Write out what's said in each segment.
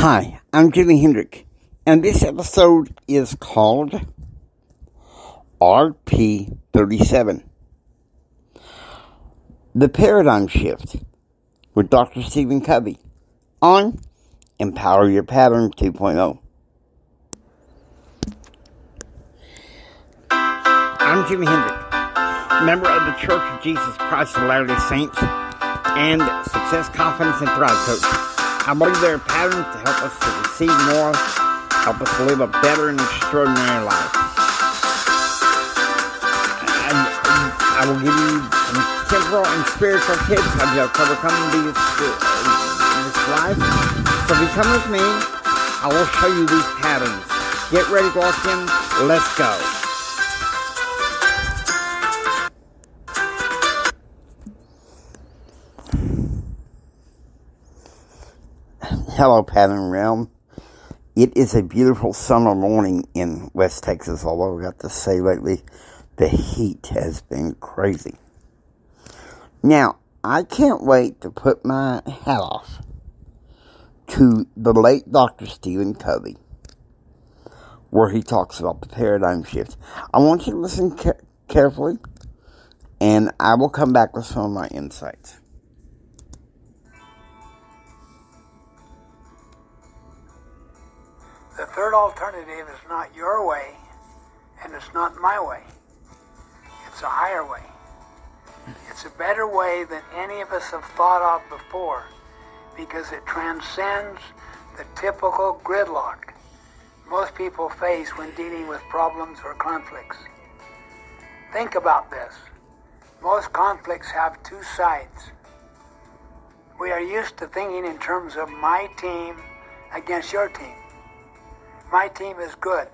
Hi, I'm Jimi Hendrick, and this episode is called RP37, The Paradigm Shift, with Dr. Stephen Covey, on Empower Your Pattern 2.0. I'm Jimi Hendrick, member of the Church of Jesus Christ of Latter-day Saints, and Success, Confidence, and Thrive Coach. I believe there are patterns to help us to receive more, help us to live a better and extraordinary life. I will give you some temporal and spiritual tips how to overcome this life. So if you come with me, I will show you these patterns. Get ready to walk in. Let's go. Hello, Pattern Realm. It is a beautiful summer morning in West Texas, although I got to say lately, the heat has been crazy. Now, I can't wait to put my hat off to the late Dr. Stephen Covey, where he talks about the paradigm shift. I want you to listen carefully, and I will come back with some of my insights. The third alternative is not your way, and it's not my way. It's a higher way. It's a better way than any of us have thought of before, because it transcends the typical gridlock most people face when dealing with problems or conflicts. Think about this. Most conflicts have two sides. We are used to thinking in terms of my team against your team. My team is good,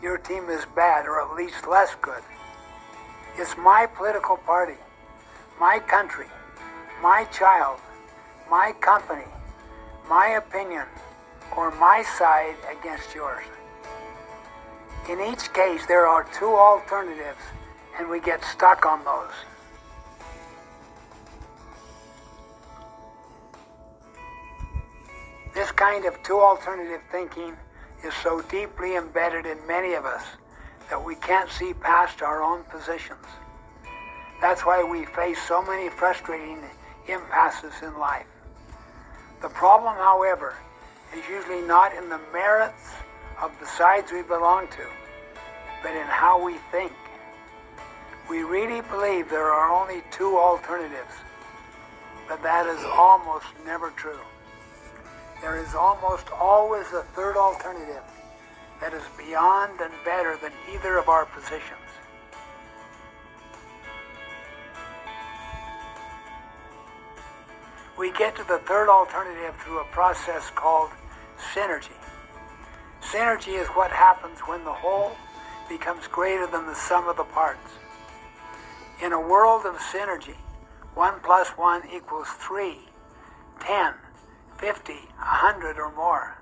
your team is bad, or at least less good. It's my political party, my country, my child, my company, my opinion, or my side against yours. In each case, there are two alternatives, and we get stuck on those. This kind of two alternative thinking is so deeply embedded in many of us that we can't see past our own positions. That's why we face so many frustrating impasses in life. The problem, however, is usually not in the merits of the sides we belong to, but in how we think. We really believe there are only two alternatives, but that is almost never true. There is almost always a third alternative that is beyond and better than either of our positions. We get to the third alternative through a process called synergy. Synergy is what happens when the whole becomes greater than the sum of the parts. In a world of synergy, 1 plus 1 equals 3, 10, 50, 100 or more.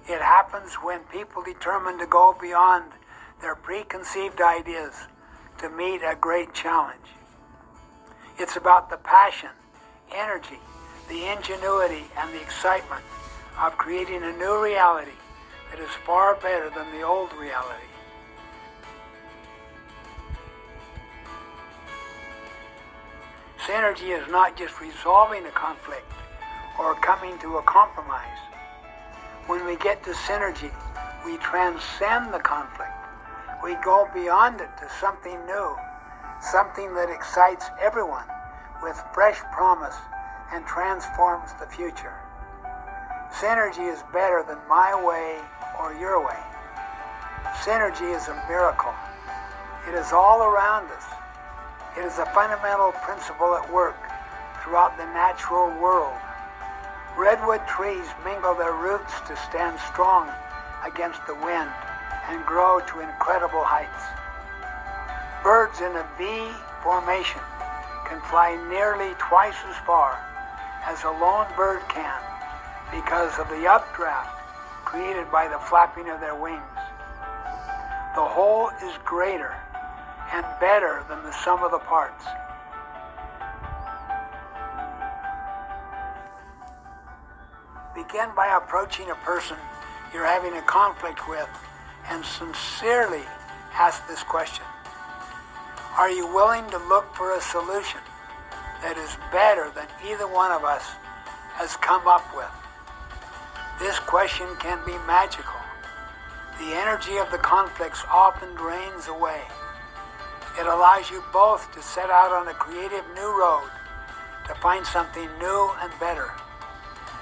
It happens when people determine to go beyond their preconceived ideas to meet a great challenge. It's about the passion, energy, the ingenuity, and the excitement of creating a new reality that is far better than the old reality. Synergy is not just resolving a conflict or coming to a compromise. When we get to synergy, we transcend the conflict. We go beyond it to something new, something that excites everyone with fresh promise and transforms the future. Synergy is better than my way or your way. Synergy is a miracle. It is all around us. It is a fundamental principle at work throughout the natural world. Redwood trees mingle their roots to stand strong against the wind and grow to incredible heights. Birds in a V formation can fly nearly twice as far as a lone bird can because of the updraft created by the flapping of their wings. The whole is greater and better than the sum of the parts. Begin by approaching a person you're having a conflict with and sincerely ask this question. Are you willing to look for a solution that is better than either one of us has come up with? This question can be magical. The energy of the conflicts often drains away. It allows you both to set out on a creative new road to find something new and better.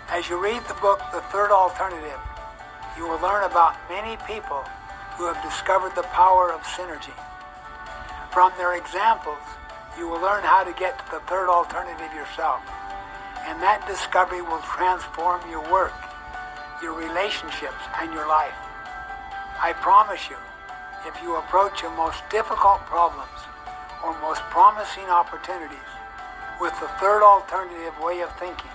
As you read the book, The Third Alternative, you will learn about many people who have discovered the power of synergy. From their examples, you will learn how to get to the third alternative yourself, and that discovery will transform your work, your relationships, and your life. I promise you, if you approach your most difficult problems or most promising opportunities with the third alternative way of thinking,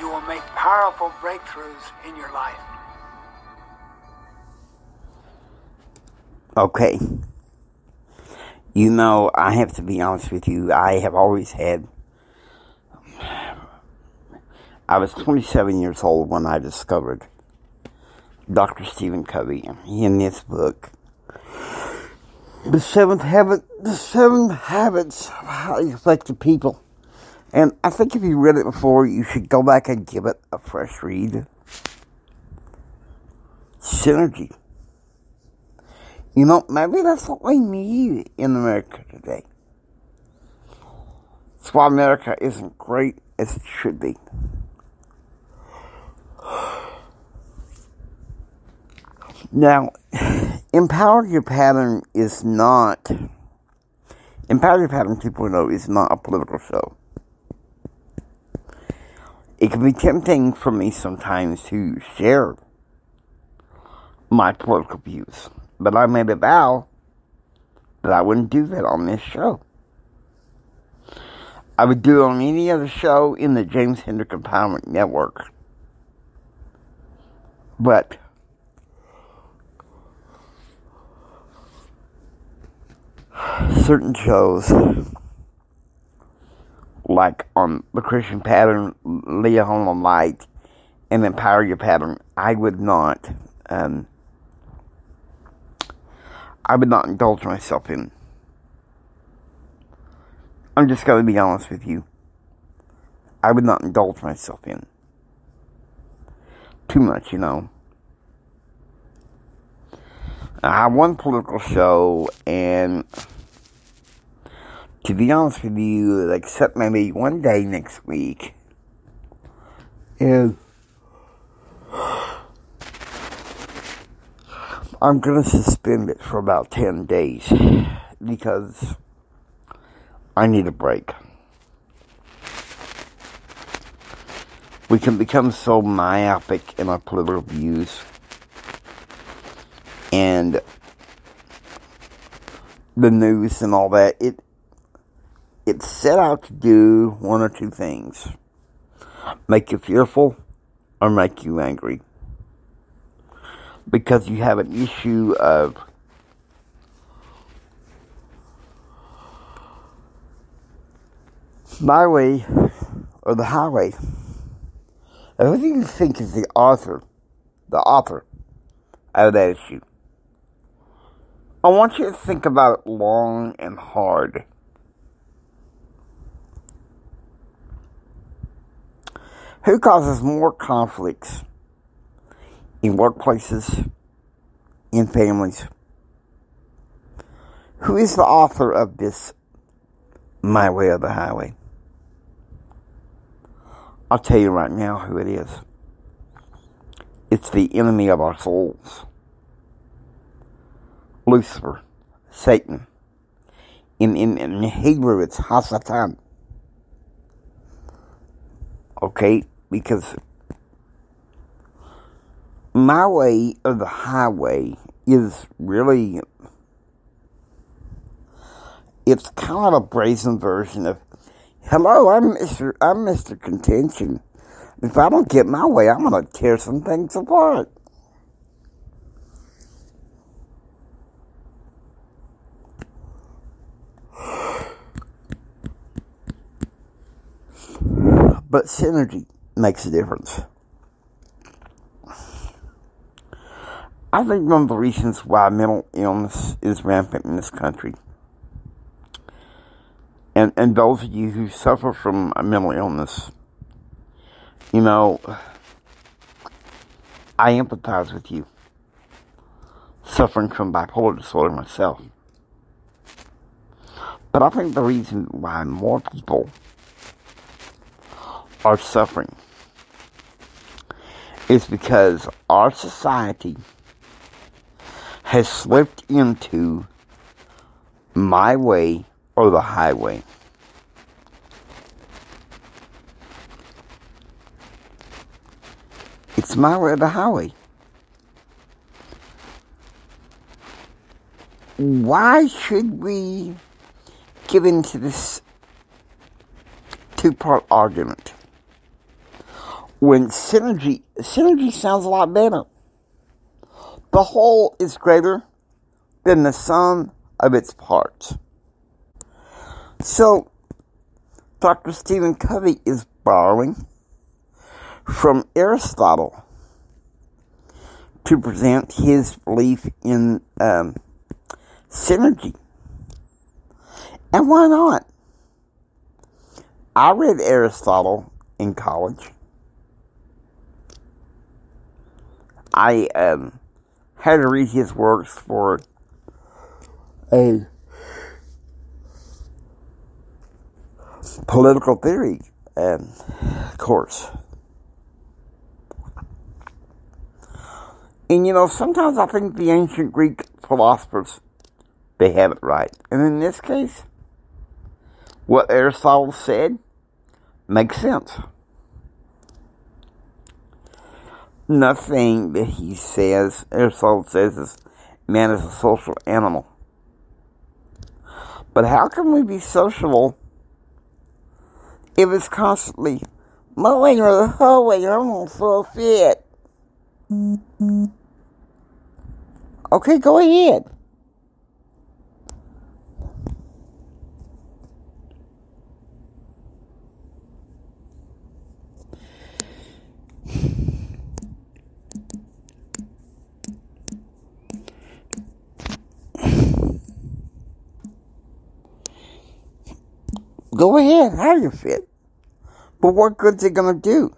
you will make powerful breakthroughs in your life. Okay. You know, I have to be honest with you. I have always had... I was 27 years old when I discovered Dr. Stephen Covey in this book, The Seven Habits of Highly Effective People. And I think if you read it before, you should go back and give it a fresh read. Synergy. You know, maybe that's what we need in America today. That's why America isn't great as it should be. Now, Empower Your Pattern is not... Empower Your Pattern 2.0 is not a political show. It can be tempting for me sometimes to share my political views. But I made a vow that I wouldn't do that on this show. I would do it on any other show in the James Hendrick Empowerment Network. But certain shows, like on The Christian Pattern, Leah Home Light, and Empower Your Pattern, I would not indulge myself in. I'm just going to be honest with you. I would not indulge myself in. Too much, you know. I have one political show, and to be honest with you, except maybe one day next week, is I'm going to suspend it for about 10 days because I need a break. We can become so myopic in our political views, and the news and all that. It's set out to do one or two things: make you fearful or make you angry. Because you have an issue of my way or the highway. Who do you think is the author of that issue? I want you to think about it long and hard. Who causes more conflicts in workplaces, in families? Who is the author of this My Way or the Highway? I'll tell you right now who it is. It's the enemy of our souls. Lucifer, Satan. In Hebrew, it's Hasatan. Okay? Because My Way or the Highway is really, it's kind of a brazen version of, hello, I'm Mr. Contention. If I don't get my way, I'm going to tear some things apart. But synergy makes a difference. I think one of the reasons why mental illness is rampant in this country, and those of you who suffer from a mental illness, you know, I empathize with you, suffering from bipolar disorder myself. But I think the reason why more people are suffering is because our society has slipped into my way or the highway. It's my way or the highway. Why should we give into this two-part argument when synergy sounds a lot better? The whole is greater than the sum of its parts. So, Dr. Stephen Covey is borrowing from Aristotle to present his belief in synergy. And why not? I read Aristotle in college. I had to read his works for a political theory course. And you know, sometimes I think the ancient Greek philosophers, they have it right. And in this case, what Aristotle said makes sense. Nothing that he says, Aristotle says, is man is a social animal. But how can we be sociable if it's constantly mowing or the hallway? I'm gonna throw a fit. Okay, go ahead. Go ahead, have your fit. But what good's it gonna do?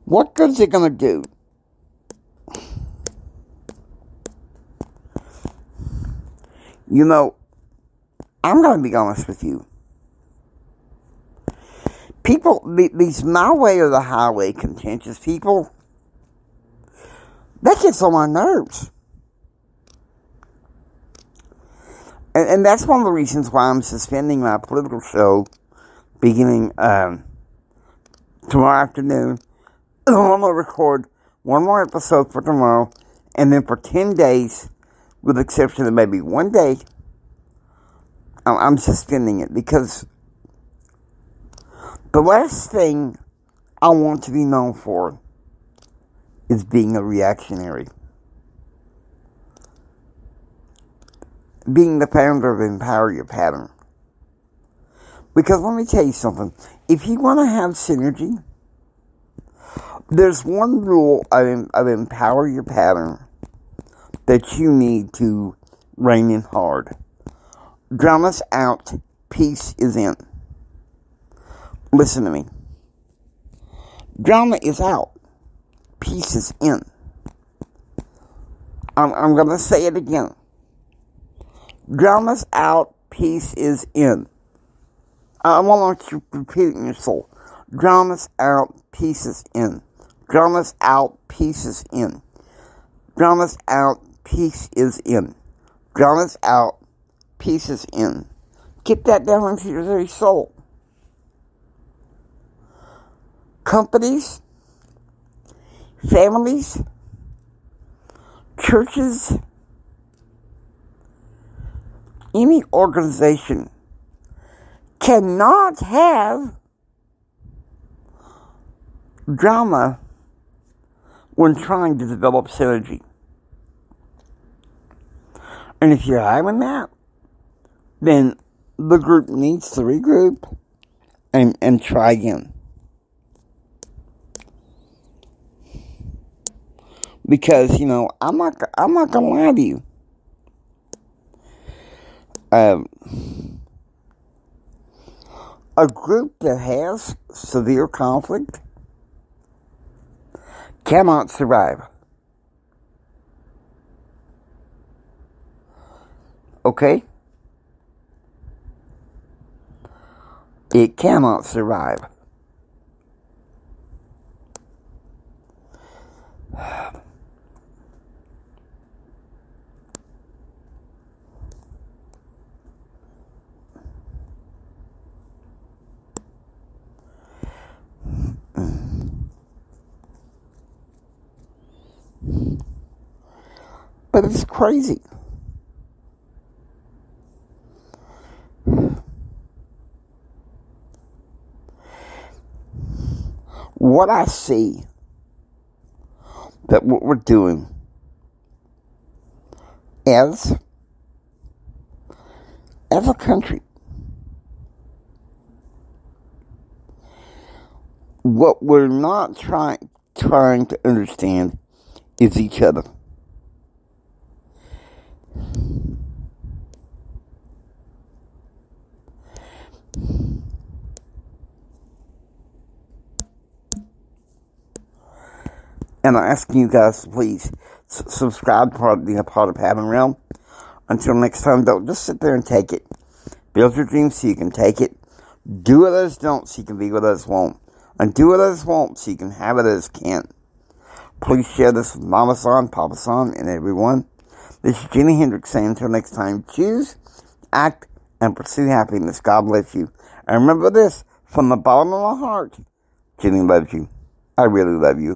What good's it gonna do? You know, I'm gonna be honest with you. People, these my way or the highway contentious people, that gets on my nerves. And that's one of the reasons why I'm suspending my political show beginning tomorrow afternoon. I'm going to record one more episode for tomorrow, and then for 10 days, with the exception of maybe one day, I'm suspending it because the last thing I want to be known for is being a reactionary. Being the founder of Empower Your Pattern. Because let me tell you something. If you want to have synergy, there's one rule of Empower Your Pattern that you need to rein in hard. Drama's out, peace is in. Listen to me. Drama is out, peace is in. I'm going to say it again. Drama's out, peace is in. I want you to repeat it in your soul. Drama's out, peace is in. Drama's out, peace is in. Drama's out, peace is in. Drama's out, peace is in. Get that down into your very soul. Companies, families, churches, any organization cannot have drama when trying to develop synergy. And if you're having that, then the group needs to regroup and try again. Because, I'm not gonna lie to you. A group that has severe conflict cannot survive. Okay? It cannot survive. But it's crazy. What I see, that what we're doing as a country, what we're not trying to understand is each other. And I'm asking you guys to please subscribe to part of Heaven Realm. Until next time, don't just sit there and take it. Build your dreams so you can take it. Do what others don't so you can be what others won't. And do what others won't so you can have what others can't. Please share this with Mama San, Papa San, and everyone. This is Jimi Hendrix saying until next time, choose, act, and pursue happiness. God bless you. And remember this, from the bottom of my heart, Jimmy loves you. I really love you.